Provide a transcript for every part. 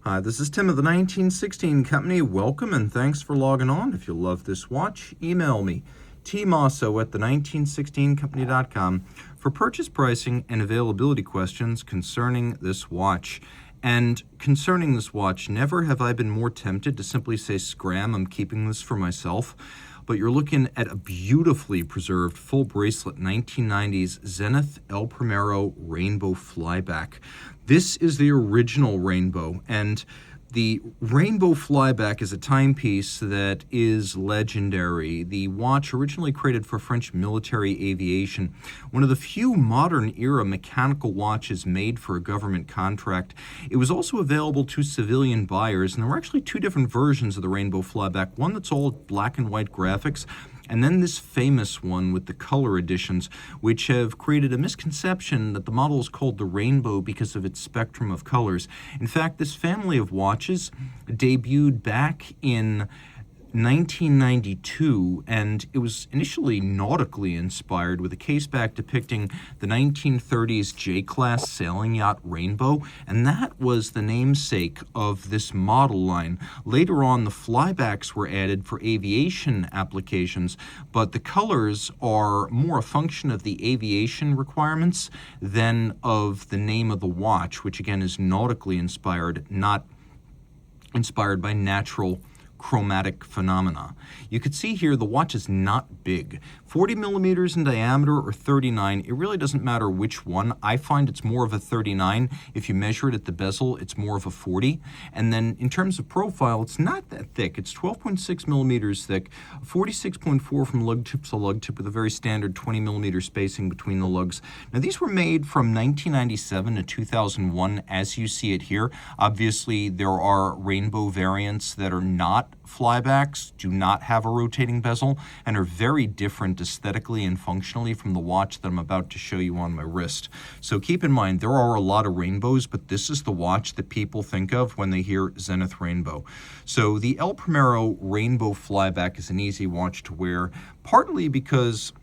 Hi, this is Tim of the 1916 Company. Welcome and thanks for logging on. If you love this watch, email me, Team Mosso at the1916company.com for purchase pricing and availability questions concerning this watch. And concerning this watch, never have I been more tempted to simply say, scram, I'm keeping this for myself. But you're looking at a beautifully preserved full bracelet 1990s Zenith El Primero Rainbow Flyback. This is the original Rainbow, and the Rainbow Flyback is a timepiece that is legendary. The watch originally created for French military aviation, one of the few modern-era mechanical watches made for a government contract. It was also available to civilian buyers, and there were actually two different versions of the Rainbow Flyback, one that's all black and white graphics, and then this famous one with the color editions, which have created a misconception that the model is called the Rainbow because of its spectrum of colors. In fact, this family of watches debuted back in 1992, and it was initially nautically inspired with a caseback depicting the 1930s J-class sailing yacht Rainbow, and that was the namesake of this model line. Later on, the flybacks were added for aviation applications, but the colors are more a function of the aviation requirements than of the name of the watch, which again is nautically inspired, not inspired by natural chromatic phenomena. You could see here the watch is not big. 40 millimeters in diameter or 39, it really doesn't matter which one. I find it's more of a 39. If you measure it at the bezel, it's more of a 40. And then in terms of profile, it's not that thick. It's 12.6 millimeters thick, 46.4 from lug tip to lug tip with a very standard 20 millimeter spacing between the lugs. Now these were made from 1997 to 2001 as you see it here. Obviously there are Rainbow variants that are not flybacks, do not have a rotating bezel, and are very different aesthetically and functionally from the watch that I'm about to show you on my wrist. So keep in mind, there are a lot of Rainbows, but this is the watch that people think of when they hear Zenith Rainbow. So the El Primero Rainbow Flyback is an easy watch to wear, partly because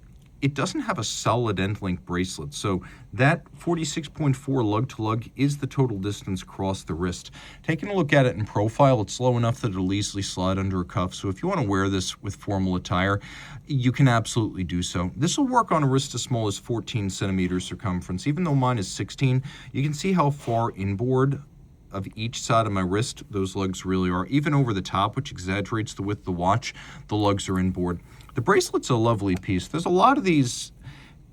it doesn't have a solid end-link bracelet, so that 46.4 lug-to-lug is the total distance across the wrist. Taking a look at it in profile, it's low enough that it'll easily slide under a cuff, so if you want to wear this with formal attire, you can absolutely do so. This will work on a wrist as small as 14 centimeters circumference. Even though mine is 16, you can see how far inboard of each side of my wrist those lugs really are. Even over the top, which exaggerates the width of the watch, the lugs are inboard. The bracelet's a lovely piece. There's a lot of these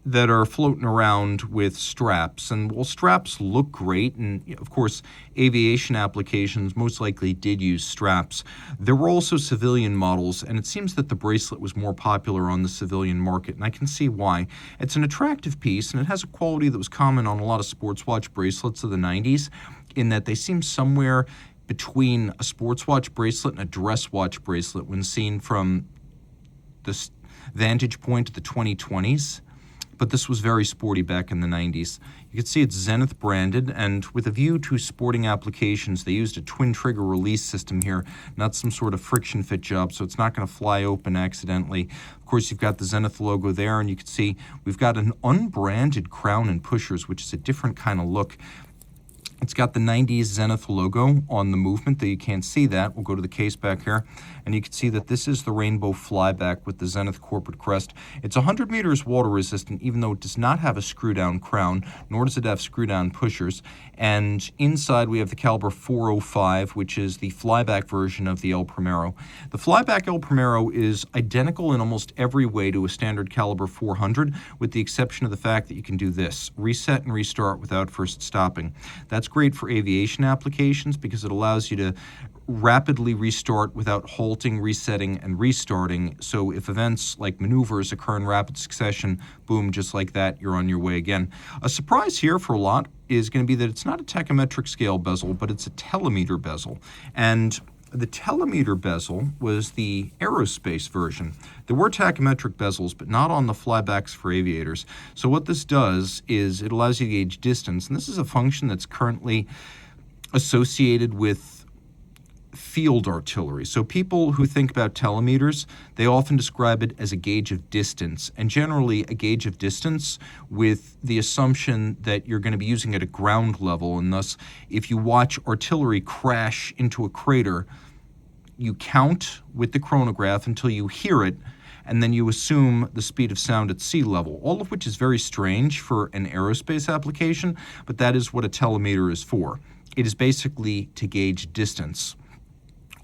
that are floating around with straps, and while straps look great, and of course aviation applications most likely did use straps, there were also civilian models, and it seems that the bracelet was more popular on the civilian market, and I can see why. It's an attractive piece, and it has a quality that was common on a lot of sports watch bracelets of the 90s, in that they seem somewhere between a sports watch bracelet and a dress watch bracelet when seen from the vantage point of the 2020s, but this was very sporty back in the 90s. You can see it's Zenith branded, and with a view to sporting applications, they used a twin trigger release system here, not some sort of friction fit job, so it's not going to fly open accidentally. Of course, you've got the Zenith logo there, and you can see we've got an unbranded crown and pushers, which is a different kind of look. It's got the 90s Zenith logo on the movement, though you can't see that. We'll go to the case back here, and you can see that this is the Rainbow Flyback with the Zenith corporate crest. It's 100 meters water resistant, even though it does not have a screw-down crown, nor does it have screw-down pushers. And inside we have the caliber 405, which is the flyback version of the El Primero. The flyback El Primero is identical in almost every way to a standard caliber 400, with the exception of the fact that you can do this, reset and restart without first stopping. That's great for aviation applications because it allows you to rapidly restart without halting, resetting, and restarting. So if events like maneuvers occur in rapid succession, boom, just like that, you're on your way again. A surprise here for a lot is going to be that it's not a tachometric scale bezel, but it's a telemeter bezel. And the telemeter bezel was the aerospace version. There were tachometric bezels, but not on the flybacks for aviators. So what this does is it allows you to gauge distance, and this is a function that's currently associated with field artillery. So people who think about telemeters, they often describe it as a gauge of distance, and generally a gauge of distance with the assumption that you're going to be using it at ground level, and thus if you watch artillery crash into a crater, you count with the chronograph until you hear it, and then you assume the speed of sound at sea level, all of which is very strange for an aerospace application, but that is what a telemeter is for. It is basically to gauge distance.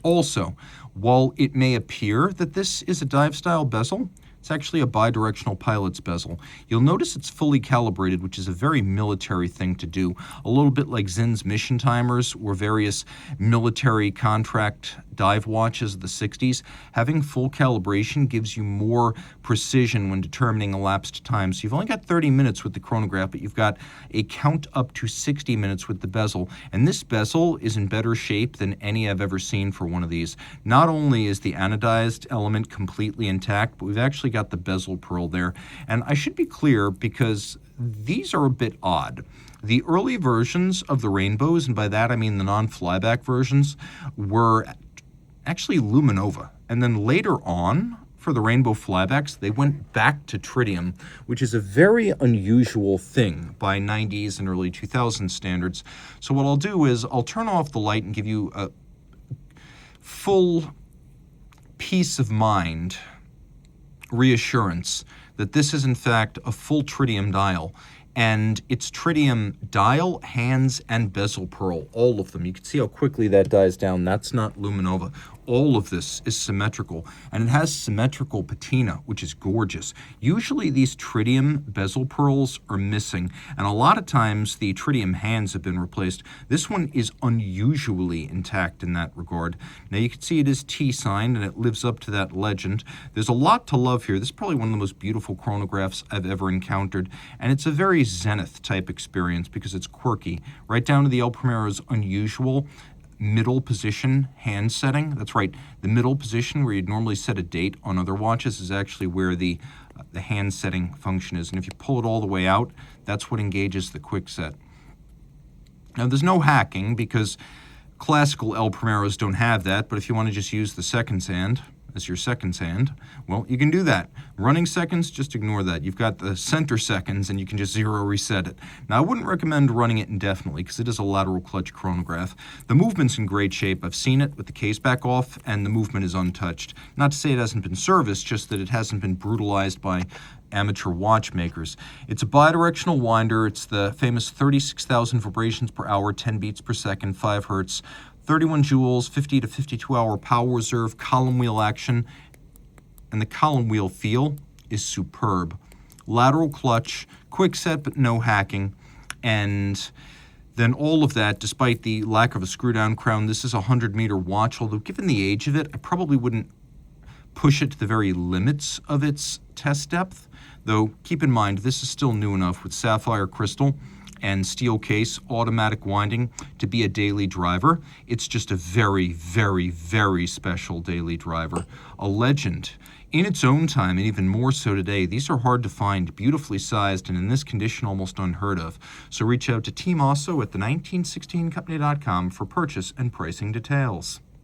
Also, while it may appear that this is a dive-style bezel, it's actually a bidirectional pilot's bezel. You'll notice it's fully calibrated, which is a very military thing to do, a little bit like Zinn's mission timers or various military contract dive watches of the 60s. Having full calibration gives you more precision when determining elapsed time. So you've only got 30 minutes with the chronograph, but you've got a count up to 60 minutes with the bezel. And this bezel is in better shape than any I've ever seen for one of these. Not only is the anodized element completely intact, but we've actually got the bezel pearl there. And I should be clear because these are a bit odd. The early versions of the rainbows, and by that I mean the non-flyback versions, were actually luminova. And then later on, for the rainbow flybacks, they went back to tritium, which is a very unusual thing by 90s and early 2000s standards. So what I'll do is I'll turn off the light and give you a full peace of mind reassurance that this is in fact a full tritium dial, and it's tritium dial, hands, and bezel pearl, all of them. You can see how quickly that dies down. That's not luminova. All of this is symmetrical, and it has symmetrical patina, which is gorgeous. Usually these tritium bezel pearls are missing, and a lot of times the tritium hands have been replaced. This one is unusually intact in that regard. Now you can see it is T-signed, and it lives up to that legend. There's a lot to love here. This is probably one of the most beautiful chronographs I've ever encountered, and it's a very Zenith type experience because it's quirky, right down to the El Primero's unusual middle position hand setting. That's right, the middle position where you'd normally set a date on other watches is actually where the hand setting function is. And if you pull it all the way out, that's what engages the quick set. Now there's no hacking because classical El Primeros don't have that, but if you want to just use the seconds hand as your seconds hand, well, you can do that. Running seconds, just ignore that. You've got the center seconds and you can just zero reset it. Now, I wouldn't recommend running it indefinitely because it is a lateral clutch chronograph. The movement's in great shape. I've seen it with the case back off and the movement is untouched. Not to say it hasn't been serviced, just that it hasn't been brutalized by amateur watchmakers. It's a bidirectional winder. It's the famous 36,000 vibrations per hour, 10 beats per second, 5 hertz, 31 joules, 50 to 52 hour power reserve, column wheel action, and the column wheel feel is superb. Lateral clutch, quick set but no hacking, and then all of that, despite the lack of a screw-down crown. This is a 100-meter watch, although given the age of it, I probably wouldn't push it to the very limits of its test depth, though keep in mind this is still new enough with sapphire crystal and steel case, automatic winding to be a daily driver. It's just a very, very, very special daily driver. A legend in its own time, and even more so today. These are hard to find, beautifully sized, and in this condition almost unheard of. So reach out to Team Mosso at the 1916company.com for purchase and pricing details.